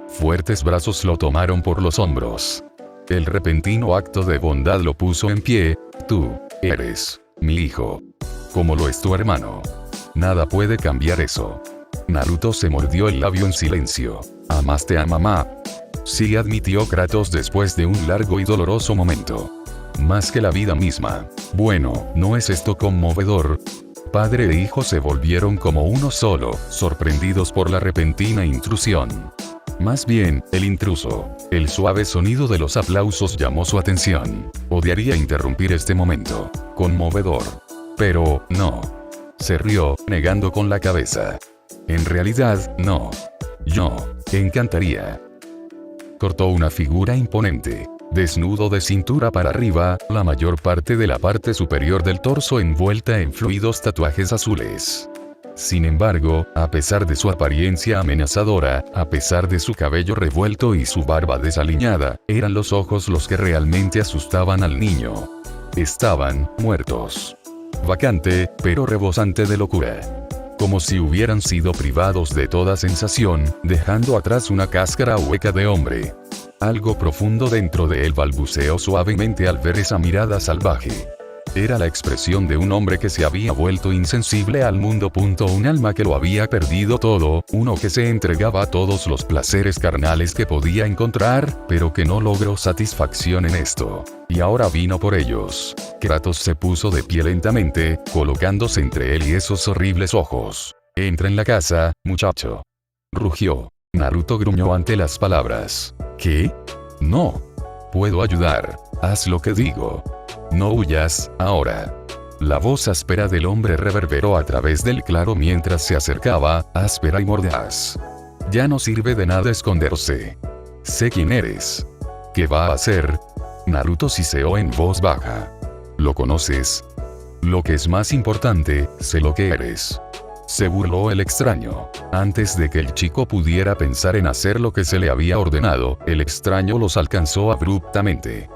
Fuertes brazos lo tomaron por los hombros. El repentino acto de bondad lo puso en pie. Tú eres mi hijo. Como lo es tu hermano. Nada puede cambiar eso. Naruto se mordió el labio en silencio. ¿Amaste a mamá? Sí, admitió Kratos después de un largo y doloroso momento. Más que la vida misma. Bueno, ¿no es esto conmovedor? Padre e hijo se volvieron como uno solo, sorprendidos por la repentina intrusión. Más bien, el intruso. El suave sonido de los aplausos llamó su atención. Odiaría interrumpir este momento. Conmovedor. Pero, no. Se rió, negando con la cabeza. En realidad, no. Yo. Encantaría. Cortó una figura imponente. Desnudo de cintura para arriba, la mayor parte de la parte superior del torso envuelta en fluidos tatuajes azules. Sin embargo, a pesar de su apariencia amenazadora, a pesar de su cabello revuelto y su barba desaliñada, eran los ojos los que realmente asustaban al niño. Estaban muertos. Vacante, pero rebosante de locura. Como si hubieran sido privados de toda sensación, dejando atrás una cáscara hueca de hombre. Algo profundo dentro de él balbuceó suavemente al ver esa mirada salvaje. Era la expresión de un hombre que se había vuelto insensible al mundo. Un alma que lo había perdido todo, uno que se entregaba a todos los placeres carnales que podía encontrar, pero que no logró satisfacción en esto. Y ahora vino por ellos. Kratos se puso de pie lentamente, colocándose entre él y esos horribles ojos. Entra en la casa, muchacho. Rugió. Naruto gruñó ante las palabras. ¿Qué? No. Puedo ayudar. Haz lo que digo. No huyas, ahora. La voz áspera del hombre reverberó a través del claro mientras se acercaba, áspera y mordaz. Ya no sirve de nada esconderse. Sé quién eres. ¿Qué va a hacer? Naruto siseó en voz baja. ¿Lo conoces? Lo que es más importante, sé lo que eres. Se burló el extraño. Antes de que el chico pudiera pensar en hacer lo que se le había ordenado, el extraño los alcanzó abruptamente.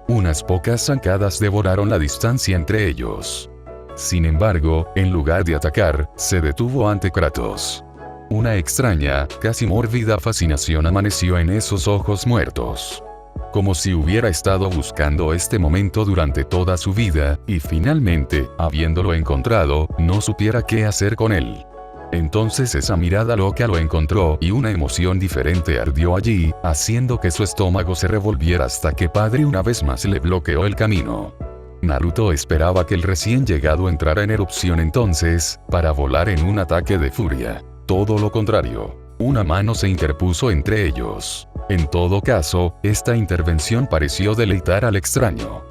Unas pocas zancadas devoraron la distancia entre ellos. Sin embargo, en lugar de atacar, se detuvo ante Kratos. Una extraña, casi mórbida fascinación amaneció en esos ojos muertos. Como si hubiera estado buscando este momento durante toda su vida, y finalmente, habiéndolo encontrado, no supiera qué hacer con él. Entonces esa mirada loca lo encontró y una emoción diferente ardió allí, haciendo que su estómago se revolviera hasta que padre una vez más le bloqueó el camino. Naruto esperaba que el recién llegado entrara en erupción entonces, para volar en un ataque de furia. Todo lo contrario. Una mano se interpuso entre ellos. En todo caso, esta intervención pareció deleitar al extraño.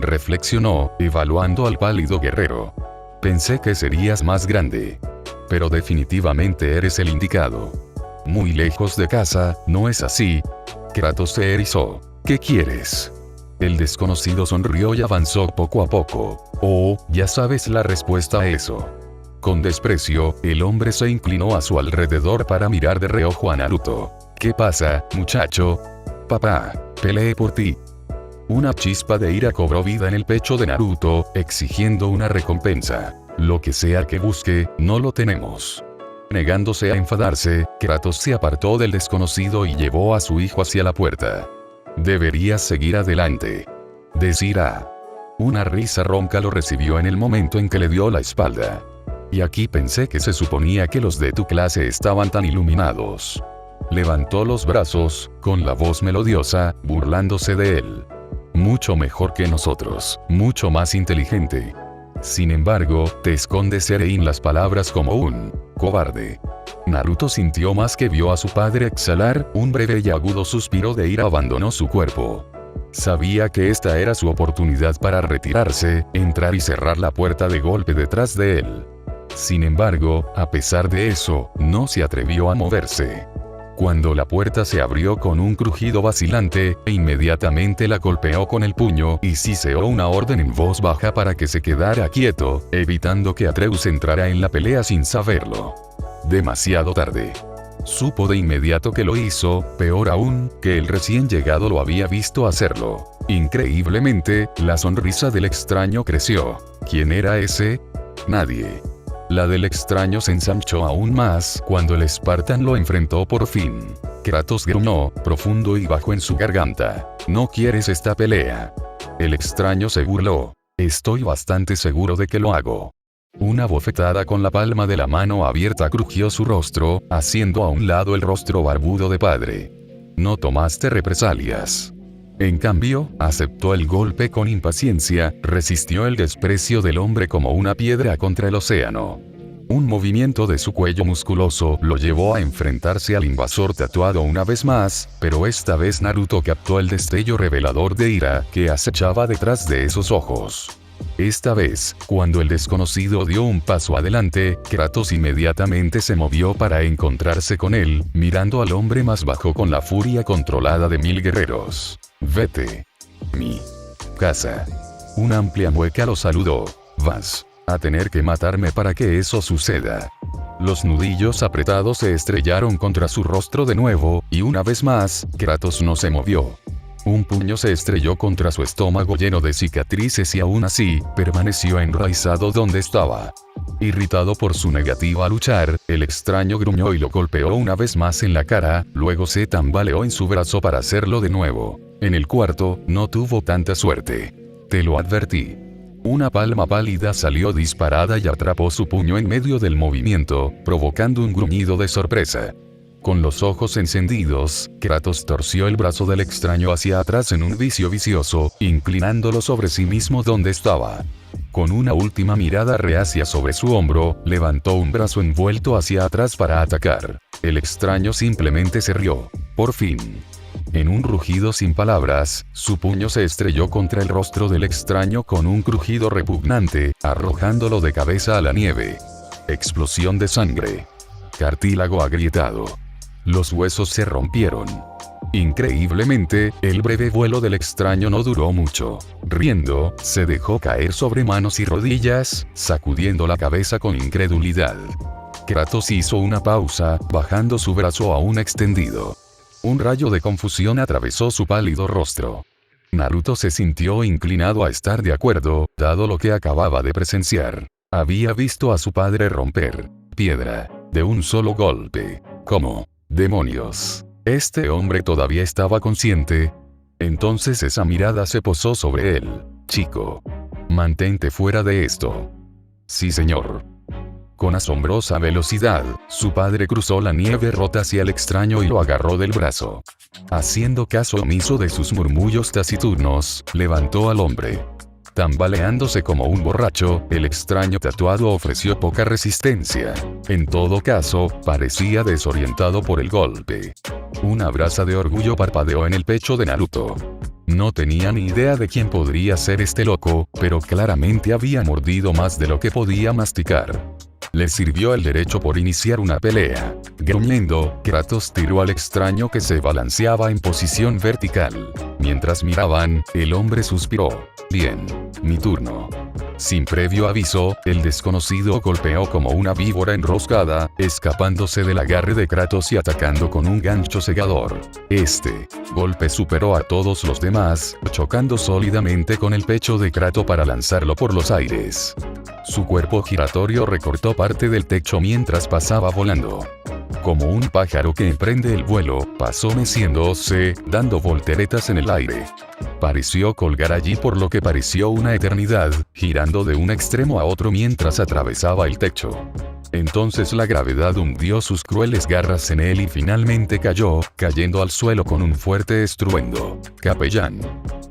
Reflexionó, evaluando al pálido guerrero. Pensé que serías más grande. Pero definitivamente eres el indicado. Muy lejos de casa, ¿no es así? Kratos se erizó. ¿Qué quieres? El desconocido sonrió y avanzó poco a poco. Oh, ya sabes la respuesta a eso. Con desprecio, el hombre se inclinó a su alrededor para mirar de reojo a Naruto. ¿Qué pasa, muchacho? Papá, peleé por ti. Una chispa de ira cobró vida en el pecho de Naruto, exigiendo una recompensa. Lo que sea que busque, no lo tenemos. Negándose a enfadarse, Kratos se apartó del desconocido y llevó a su hijo hacia la puerta. Deberías seguir adelante. Decirá. Una risa ronca lo recibió en el momento en que le dio la espalda. Y aquí pensé que se suponía que los de tu clase estaban tan iluminados. Levantó los brazos, con la voz melodiosa, burlándose de él. Mucho mejor que nosotros, mucho más inteligente. Sin embargo, te escondes en las palabras como un cobarde. Naruto sintió más que vio a su padre exhalar un breve y agudo suspiro de ira. Abandonó su cuerpo. Sabía que esta era su oportunidad para retirarse, entrar y cerrar la puerta de golpe detrás de él. Sin embargo, a pesar de eso, no se atrevió a moverse. Cuando la puerta se abrió con un crujido vacilante, inmediatamente la golpeó con el puño y siseó una orden en voz baja para que se quedara quieto, evitando que Atreus entrara en la pelea sin saberlo. Demasiado tarde. Supo de inmediato que lo hizo, peor aún, que el recién llegado lo había visto hacerlo. Increíblemente, la sonrisa del extraño creció. ¿Quién era ese? Nadie. La del extraño se ensanchó aún más cuando el Spartan lo enfrentó por fin. Kratos gruñó, profundo y bajo en su garganta. ¿No quieres esta pelea? El extraño se burló. Estoy bastante seguro de que lo hago. Una bofetada con la palma de la mano abierta crujió su rostro, haciendo a un lado el rostro barbudo de padre. No tomaste represalias. En cambio, aceptó el golpe con impaciencia, resistió el desprecio del hombre como una piedra contra el océano. Un movimiento de su cuello musculoso lo llevó a enfrentarse al invasor tatuado una vez más, pero esta vez Naruto captó el destello revelador de ira que acechaba detrás de esos ojos. Esta vez, cuando el desconocido dio un paso adelante, Kratos inmediatamente se movió para encontrarse con él, mirando al hombre más bajo con la furia controlada de 1000 guerreros. Vete. Mi casa. Una amplia mueca lo saludó. Vas a tener que matarme para que eso suceda. Los nudillos apretados se estrellaron contra su rostro de nuevo, y una vez más, Kratos no se movió. Un puño se estrelló contra su estómago lleno de cicatrices y aún así, permaneció enraizado donde estaba. Irritado por su negativa a luchar, el extraño gruñó y lo golpeó una vez más en la cara, luego se tambaleó en su brazo para hacerlo de nuevo. En el cuarto, no tuvo tanta suerte. Te lo advertí. Una palma pálida salió disparada y atrapó su puño en medio del movimiento, provocando un gruñido de sorpresa. Con los ojos encendidos, Kratos torció el brazo del extraño hacia atrás en un vicio vicioso, inclinándolo sobre sí mismo donde estaba. Con una última mirada reacia sobre su hombro, levantó un brazo envuelto hacia atrás para atacar. El extraño simplemente se rió. Por fin. En un rugido sin palabras, su puño se estrelló contra el rostro del extraño con un crujido repugnante, arrojándolo de cabeza a la nieve. Explosión de sangre. Cartílago agrietado. Los huesos se rompieron. Increíblemente, el breve vuelo del extraño no duró mucho. Riendo, se dejó caer sobre manos y rodillas, sacudiendo la cabeza con incredulidad. Kratos hizo una pausa, bajando su brazo aún extendido. Un rayo de confusión atravesó su pálido rostro. Naruto se sintió inclinado a estar de acuerdo, dado lo que acababa de presenciar. Había visto a su padre romper piedra de un solo golpe. ¿Cómo? ¡Demonios! ¿Este hombre todavía estaba consciente? Entonces esa mirada se posó sobre él. Chico. Mantente fuera de esto. Sí, señor. Con asombrosa velocidad, su padre cruzó la nieve rota hacia el extraño y lo agarró del brazo. Haciendo caso omiso de sus murmullos taciturnos, levantó al hombre. Tambaleándose como un borracho, el extraño tatuado ofreció poca resistencia. En todo caso, parecía desorientado por el golpe. Una brasa de orgullo parpadeó en el pecho de Naruto. No tenía ni idea de quién podría ser este loco, pero claramente había mordido más de lo que podía masticar. Le sirvió el derecho por iniciar una pelea. Gruñendo, Kratos tiró al extraño que se balanceaba en posición vertical. Mientras miraban, el hombre suspiró. Bien, mi turno. Sin previo aviso, el desconocido golpeó como una víbora enroscada, escapándose del agarre de Kratos y atacando con un gancho cegador. Este golpe superó a todos los demás, chocando sólidamente con el pecho de Kratos para lanzarlo por los aires. Su cuerpo giratorio recortó parte del techo mientras pasaba volando. Como un pájaro que emprende el vuelo, pasó meciéndose, dando volteretas en el aire. Pareció colgar allí por lo que pareció una eternidad, girando de un extremo a otro mientras atravesaba el techo. Entonces la gravedad hundió sus crueles garras en él y finalmente cayó, cayendo al suelo con un fuerte estruendo. Capellán.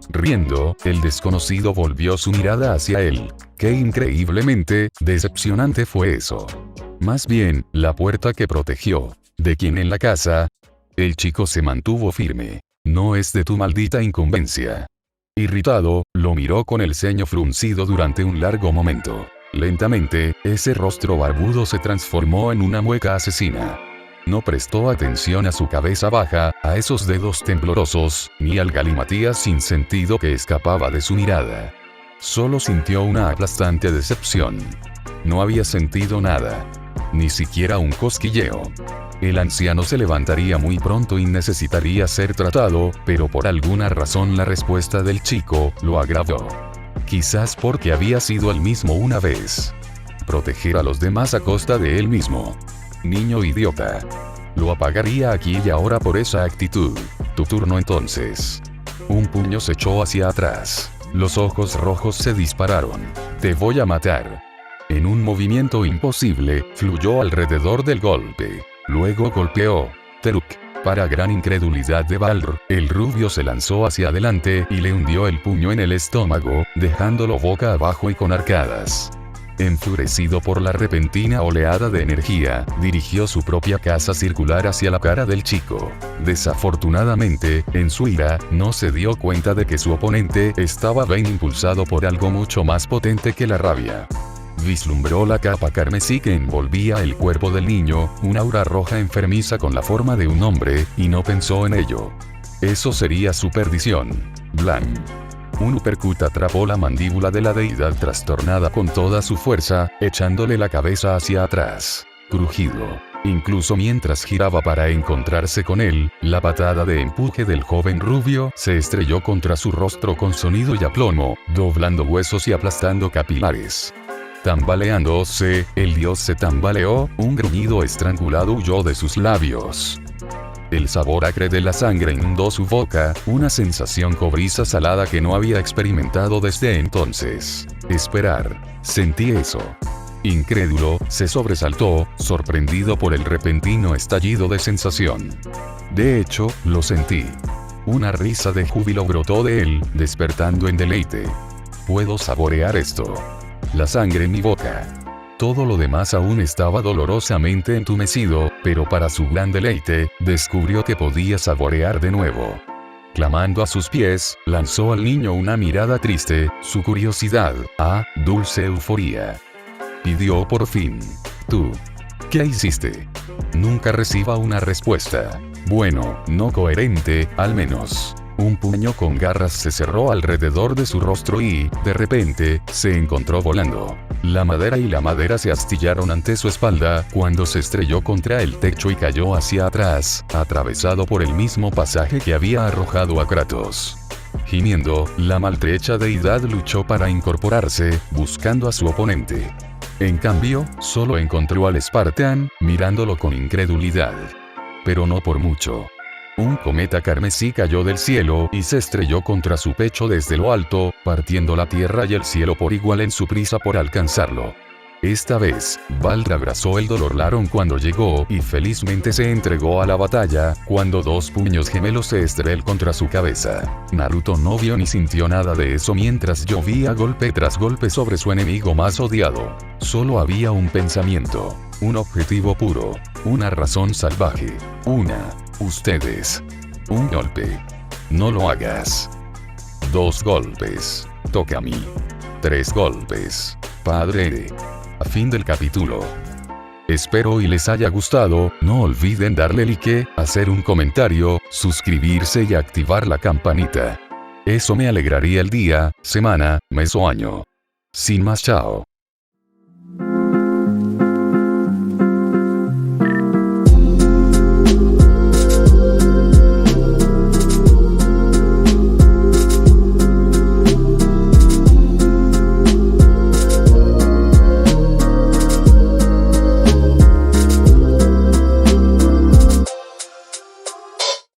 Riendo, el desconocido volvió su mirada hacia él. Qué increíblemente decepcionante fue eso. Más bien, la puerta que protegió. ¿De quién en la casa? El chico se mantuvo firme. No es de tu maldita incumbencia. Irritado, lo miró con el ceño fruncido durante un largo momento. Lentamente, ese rostro barbudo se transformó en una mueca asesina. No prestó atención a su cabeza baja, a esos dedos temblorosos, ni al galimatías sin sentido que escapaba de su mirada. Solo sintió una aplastante decepción. No había sentido nada. Ni siquiera un cosquilleo. El anciano se levantaría muy pronto y necesitaría ser tratado, pero por alguna razón la respuesta del chico lo agravó. Quizás porque había sido él mismo una vez. Proteger a los demás a costa de él mismo. Niño idiota. Lo apagaría aquí y ahora por esa actitud. Tu turno entonces. Un puño se echó hacia atrás. Los ojos rojos se dispararon. Te voy a matar. En un movimiento imposible, fluyó alrededor del golpe. Luego golpeó. Teruk. Para gran incredulidad de Balr, el rubio se lanzó hacia adelante y le hundió el puño en el estómago, dejándolo boca abajo y con arcadas. Enfurecido por la repentina oleada de energía, dirigió su propia caza circular hacia la cara del chico. Desafortunadamente, en su ira, no se dio cuenta de que su oponente estaba bien impulsado por algo mucho más potente que la rabia. Vislumbró la capa carmesí que envolvía el cuerpo del niño, una aura roja enfermiza con la forma de un hombre, y no pensó en ello. Eso sería su perdición. Blan. Un uppercut atrapó la mandíbula de la deidad trastornada con toda su fuerza, echándole la cabeza hacia atrás. Crujido. Incluso mientras giraba para encontrarse con él, la patada de empuje del joven rubio se estrelló contra su rostro con sonido y aplomo, doblando huesos y aplastando capilares. Tambaleándose, el dios se tambaleó, un gruñido estrangulado huyó de sus labios. El sabor acre de la sangre inundó su boca, una sensación cobriza salada que no había experimentado desde entonces. Esperar. Sentí eso. Incrédulo, se sobresaltó, sorprendido por el repentino estallido de sensación. De hecho, lo sentí. Una risa de júbilo brotó de él, despertando en deleite. Puedo saborear esto. La sangre en mi boca. Todo lo demás aún estaba dolorosamente entumecido, pero para su gran deleite, descubrió que podía saborear de nuevo. Clamando a sus pies, lanzó al niño una mirada triste, su curiosidad, dulce euforía. Pidió por fin. Tú. ¿Qué hiciste? Nunca reciba una respuesta. Bueno, no coherente, al menos. Un puño con garras se cerró alrededor de su rostro y, de repente, se encontró volando. La madera se astillaron ante su espalda, cuando se estrelló contra el techo y cayó hacia atrás, atravesado por el mismo pasaje que había arrojado a Kratos. Gimiendo, la maltrecha deidad luchó para incorporarse, buscando a su oponente. En cambio, solo encontró al Spartan, mirándolo con incredulidad. Pero no por mucho. Un cometa carmesí cayó del cielo y se estrelló contra su pecho desde lo alto, partiendo la tierra y el cielo por igual en su prisa por alcanzarlo. Esta vez, Bald abrazó el dolor Laron cuando llegó y felizmente se entregó a la batalla, cuando dos puños gemelos se estrel contra su cabeza. Naruto no vio ni sintió nada de eso mientras llovía golpe tras golpe sobre su enemigo más odiado. Solo había un pensamiento, un objetivo puro, una razón salvaje. Ustedes. Un golpe. No lo hagas. 2 golpes. Toca a mí. 3 golpes. Padre. A fin del capítulo. Espero y les haya gustado, no olviden darle like, hacer un comentario, suscribirse y activar la campanita. Eso me alegraría el día, semana, mes o año. Sin más, chao.